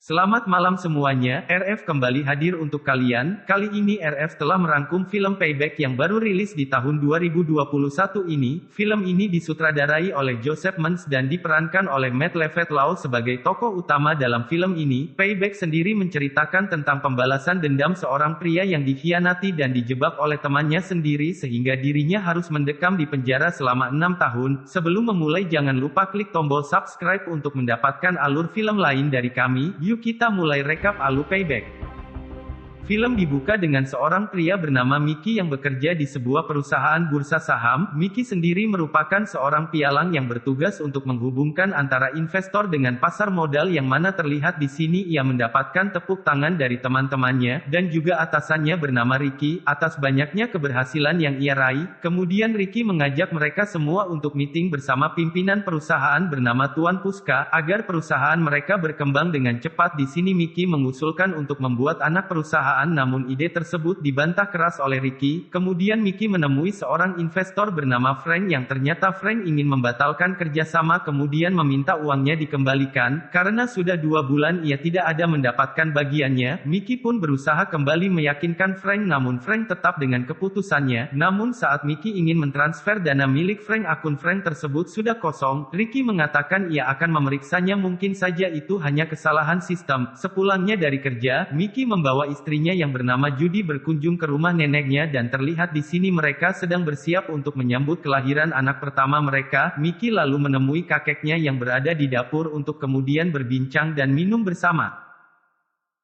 Selamat malam semuanya, RF kembali hadir untuk kalian. Kali ini RF telah merangkum film Payback yang baru rilis di tahun 2021 ini. Film ini disutradarai oleh Joseph Mans dan diperankan oleh Matt LeFetlaw sebagai tokoh utama dalam film ini. Payback sendiri menceritakan tentang pembalasan dendam seorang pria yang dikhianati dan dijebak oleh temannya sendiri sehingga dirinya harus mendekam di penjara selama 6 tahun. Sebelum memulai jangan lupa klik tombol subscribe untuk mendapatkan alur film lain dari kami. Yuk kita mulai rekap alur Payback. Film dibuka dengan seorang pria bernama Mickey yang bekerja di sebuah perusahaan bursa saham. Mickey sendiri merupakan seorang pialang yang bertugas untuk menghubungkan antara investor dengan pasar modal yang mana terlihat di sini ia mendapatkan tepuk tangan dari teman-temannya, dan juga atasannya bernama Ricky, atas banyaknya keberhasilan yang ia raih. Kemudian Ricky mengajak mereka semua untuk meeting bersama pimpinan perusahaan bernama Tuan Puska, agar perusahaan mereka berkembang dengan cepat. Di sini Mickey mengusulkan untuk membuat anak perusahaan, namun ide tersebut dibantah keras oleh Ricky. Kemudian Mickey menemui seorang investor bernama Frank yang ternyata Frank ingin membatalkan kerjasama kemudian meminta uangnya dikembalikan, karena sudah 2 bulan ia tidak ada mendapatkan bagiannya. Mickey pun berusaha kembali meyakinkan Frank namun Frank tetap dengan keputusannya. Namun saat Mickey ingin mentransfer dana milik Frank, akun Frank tersebut sudah kosong. Ricky mengatakan ia akan memeriksanya, mungkin saja itu hanya kesalahan sistem. Sepulangnya dari kerja, Mickey membawa istrinya yang bernama Judy berkunjung ke rumah neneknya dan terlihat di sini mereka sedang bersiap untuk menyambut kelahiran anak pertama mereka. Mickey lalu menemui kakeknya yang berada di dapur untuk kemudian berbincang dan minum bersama.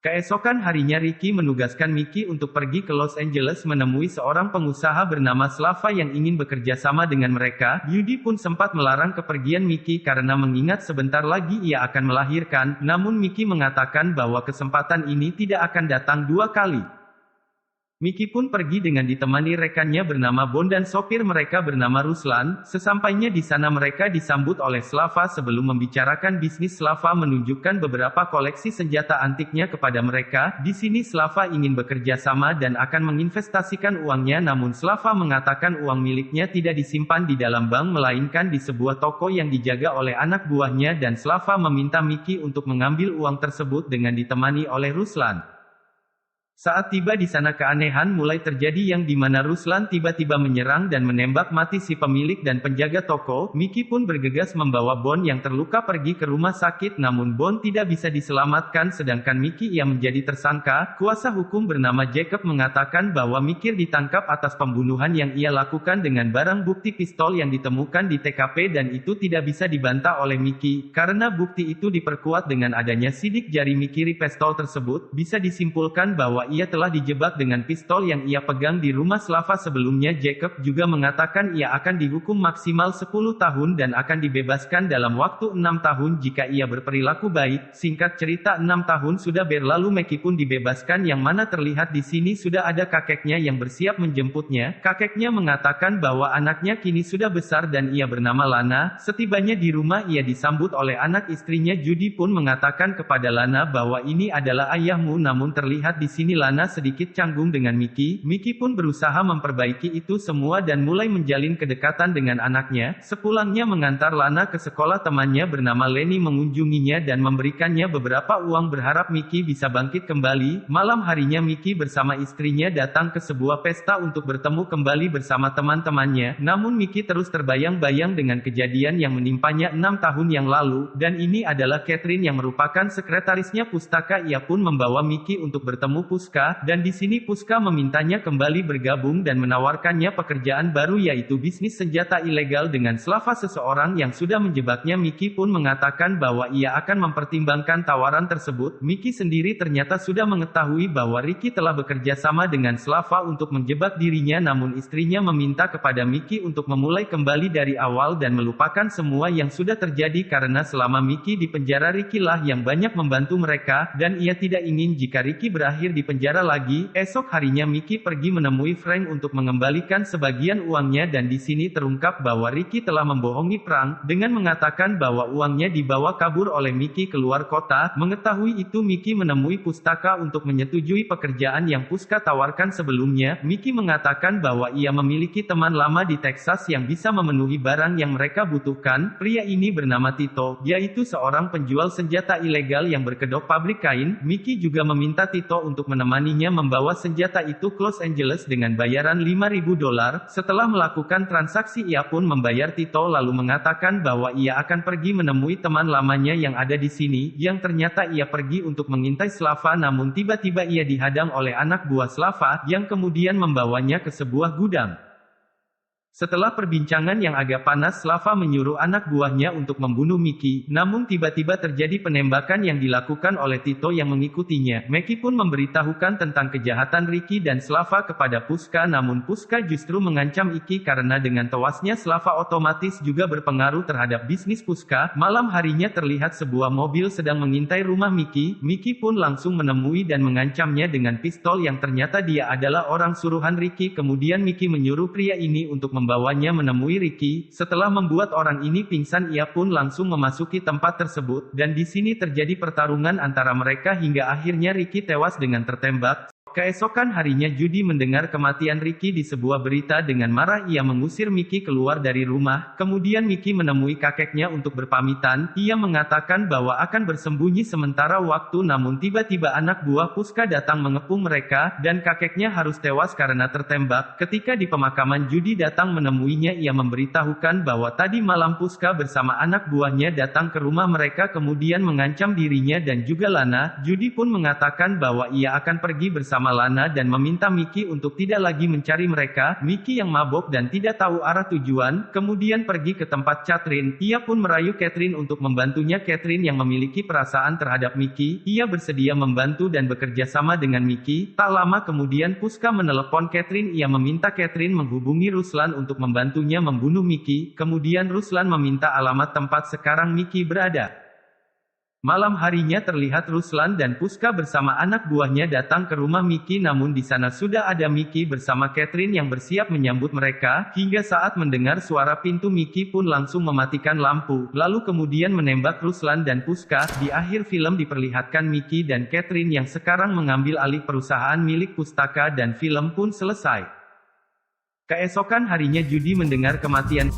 Keesokan harinya Ricky menugaskan Mickey untuk pergi ke Los Angeles menemui seorang pengusaha bernama Slava yang ingin bekerja sama dengan mereka. Judy pun sempat melarang kepergian Mickey karena mengingat sebentar lagi ia akan melahirkan, namun Mickey mengatakan bahwa kesempatan ini tidak akan datang 2 kali. Mickey pun pergi dengan ditemani rekannya bernama Bon dan sopir mereka bernama Ruslan. Sesampainya di sana mereka disambut oleh Slava. Sebelum membicarakan bisnis, Slava menunjukkan beberapa koleksi senjata antiknya kepada mereka. Di sini Slava ingin bekerja sama dan akan menginvestasikan uangnya, namun Slava mengatakan uang miliknya tidak disimpan di dalam bank melainkan di sebuah toko yang dijaga oleh anak buahnya, dan Slava meminta Mickey untuk mengambil uang tersebut dengan ditemani oleh Ruslan. Saat tiba di sana keanehan mulai terjadi yang dimana Ruslan tiba-tiba menyerang dan menembak mati si pemilik dan penjaga toko. Mickey pun bergegas membawa Bon yang terluka pergi ke rumah sakit, namun Bon tidak bisa diselamatkan sedangkan Mickey ia menjadi tersangka. Kuasa hukum bernama Jacob mengatakan bahwa Mickey ditangkap atas pembunuhan yang ia lakukan dengan barang bukti pistol yang ditemukan di TKP, dan itu tidak bisa dibantah oleh Mickey, karena bukti itu diperkuat dengan adanya sidik jari Mickey pistol tersebut. Bisa disimpulkan bahwa ia telah dijebak dengan pistol yang ia pegang di rumah Slava sebelumnya. Jacob juga mengatakan ia akan dihukum maksimal 10 tahun dan akan dibebaskan dalam waktu 6 tahun jika ia berperilaku baik. Singkat cerita 6 tahun sudah berlalu, Mickey pun dibebaskan, yang mana terlihat di sini sudah ada kakeknya yang bersiap menjemputnya. Kakeknya mengatakan bahwa anaknya kini sudah besar dan ia bernama Lana. Setibanya di rumah ia disambut oleh anak istrinya. Judy pun mengatakan kepada Lana bahwa ini adalah ayahmu, namun terlihat di sini Lana sedikit canggung dengan Mickey. Mickey pun berusaha memperbaiki itu semua dan mulai menjalin kedekatan dengan anaknya. Sepulangnya mengantar Lana ke sekolah, temannya bernama Lenny mengunjunginya dan memberikannya beberapa uang berharap Mickey bisa bangkit kembali. Malam harinya Mickey bersama istrinya datang ke sebuah pesta untuk bertemu kembali bersama teman-temannya. Namun Mickey terus terbayang-bayang dengan kejadian yang menimpanya 6 tahun yang lalu, dan ini adalah Catherine yang merupakan sekretarisnya Pustaka. Ia pun membawa Mickey untuk bertemu Puska, dan di sini Puska memintanya kembali bergabung dan menawarkannya pekerjaan baru, yaitu bisnis senjata ilegal dengan Slava, seseorang yang sudah menjebaknya. Mickey pun mengatakan bahwa ia akan mempertimbangkan tawaran tersebut. Mickey sendiri ternyata sudah mengetahui bahwa Ricky telah bekerja sama dengan Slava untuk menjebak dirinya, namun istrinya meminta kepada Mickey untuk memulai kembali dari awal dan melupakan semua yang sudah terjadi, karena selama Mickey di penjara Ricky lah yang banyak membantu mereka, dan ia tidak ingin jika Ricky berakhir di penjara penjara lagi. Esok harinya Mickey pergi menemui Frank untuk mengembalikan sebagian uangnya dan di sini terungkap bahwa Ricky telah membohongi Frank dengan mengatakan bahwa uangnya dibawa kabur oleh Mickey keluar kota. Mengetahui itu Mickey menemui Pustaka untuk menyetujui pekerjaan yang Puska tawarkan sebelumnya. Mickey mengatakan bahwa ia memiliki teman lama di Texas yang bisa memenuhi barang yang mereka butuhkan. Pria ini bernama Tito, yaitu seorang penjual senjata ilegal yang berkedok pabrik kain. Mickey juga meminta Tito untuk menemaninya membawa senjata itu ke Los Angeles dengan bayaran $5.000. Setelah melakukan transaksi ia pun membayar Tito lalu mengatakan bahwa ia akan pergi menemui teman lamanya yang ada di sini, yang ternyata ia pergi untuk mengintai Slava namun tiba-tiba ia dihadang oleh anak buah Slava, yang kemudian membawanya ke sebuah gudang. Setelah perbincangan yang agak panas, Slava menyuruh anak buahnya untuk membunuh Mickey, namun tiba-tiba terjadi penembakan yang dilakukan oleh Tito yang mengikutinya. Mickey pun memberitahukan tentang kejahatan Ricky dan Slava kepada Puska, namun Puska justru mengancam Iki karena dengan tewasnya Slava otomatis juga berpengaruh terhadap bisnis Puska. Malam harinya terlihat sebuah mobil sedang mengintai rumah Mickey. Mickey pun langsung menemui dan mengancamnya dengan pistol yang ternyata dia adalah orang suruhan Ricky. Kemudian Mickey menyuruh pria ini untuk membawanya menemui Ricky. Setelah membuat orang ini pingsan ia pun langsung memasuki tempat tersebut, dan di sini terjadi pertarungan antara mereka hingga akhirnya Ricky tewas dengan tertembak. Keesokan harinya Judy mendengar kematian Ricky di sebuah berita. Dengan marah ia mengusir Mickey keluar dari rumah. Kemudian Mickey menemui kakeknya untuk berpamitan. Ia mengatakan bahwa akan bersembunyi sementara waktu, namun tiba-tiba anak buah Puska datang mengepung mereka, dan kakeknya harus tewas karena tertembak. Ketika di pemakaman Judy datang menemuinya, ia memberitahukan bahwa tadi malam Puska bersama anak buahnya datang ke rumah mereka kemudian mengancam dirinya dan juga Lana. Judy pun mengatakan bahwa ia akan pergi bersama Lana dan meminta Mickey untuk tidak lagi mencari mereka. Mickey yang mabok dan tidak tahu arah tujuan, kemudian pergi ke tempat Catherine. Ia pun merayu Catherine untuk membantunya. Catherine yang memiliki perasaan terhadap Mickey, ia bersedia membantu dan bekerja sama dengan Mickey. Tak lama kemudian Puska menelepon Catherine. Ia meminta Catherine menghubungi Ruslan untuk membantunya membunuh Mickey. Kemudian Ruslan meminta alamat tempat sekarang Mickey berada. Malam harinya terlihat Ruslan dan Puska bersama anak buahnya datang ke rumah Mickey, namun di sana sudah ada Mickey bersama Catherine yang bersiap menyambut mereka. Hingga saat mendengar suara pintu, Mickey pun langsung mematikan lampu, lalu kemudian menembak Ruslan dan Puska. Di akhir film diperlihatkan Mickey dan Catherine yang sekarang mengambil alih perusahaan milik Pustaka dan film pun selesai. Keesokan harinya Judy mendengar kematian